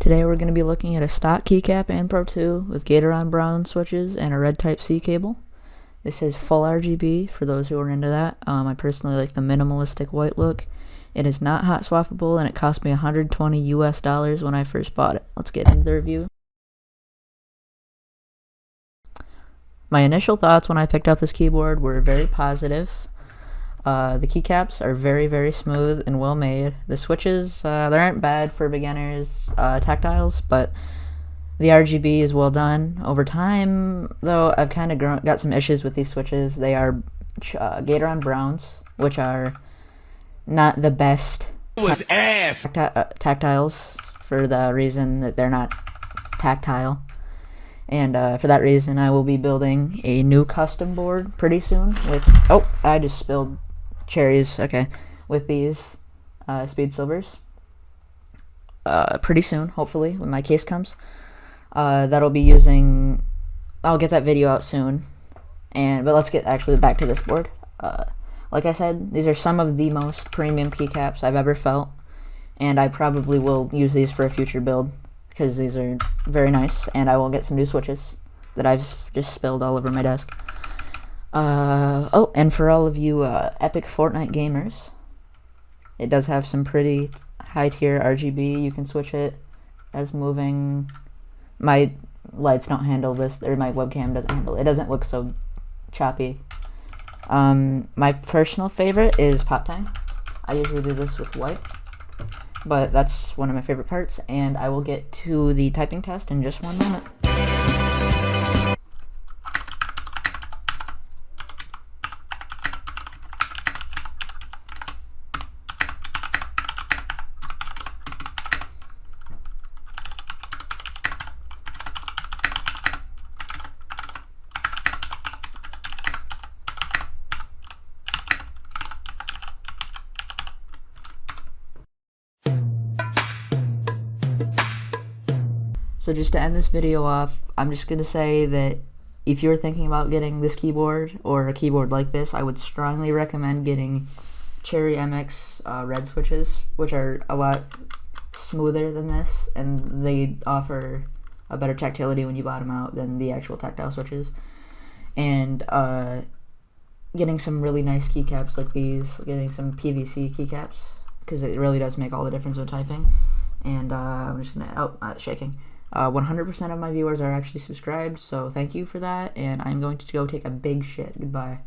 Today we're going to be looking at a stock keycap and Pro 2 with Gateron brown switches and a red Type-C cable. This is full RGB for those who are into that. I personally like the minimalistic white look. It is not hot swappable and it cost me $120 US when I first bought it. Let's get into the review. My initial thoughts when I picked up this keyboard were very positive. The keycaps are very smooth and well made. The switches, they aren't bad for beginners tactiles, but the RGB is well done. Over time, though, I've kind of got some issues with these switches. They are Gateron browns, which are not the best tactiles for the reason that they're not tactile. And for that reason, I will be building a new custom board pretty soon with... Oh, I just spilled cherries. Okay. With these Speed Silvers. Pretty soon, hopefully, when my case comes. That'll be using... I'll get that video out soon. But let's get actually back to this board. Like I said, these are some of the most premium keycaps I've ever felt. And I probably will use these for a future build, because these are very nice, and I will get some new switches that I've just spilled all over my desk. Oh, and for all of you epic Fortnite gamers, it does have some pretty high-tier RGB. You can switch it as moving. My lights don't handle this, or my webcam doesn't handle it. It doesn't look so choppy. My personal favorite is pop time. I usually do this with white, but that's one of my favorite parts, and I will get to the typing test in just one moment. So just to end this video off, I'm just going to say that if you're thinking about getting this keyboard or a keyboard like this, I would strongly recommend getting Cherry MX red switches, which are a lot smoother than this, and they offer a better tactility when you bottom out than the actual tactile switches. And getting some really nice keycaps like these, getting some PVC keycaps, because it really does make all the difference with typing. And I'm just going to, shaking. 100% of my viewers are actually subscribed, so thank you for that, and I'm going to go take a big shit. Goodbye.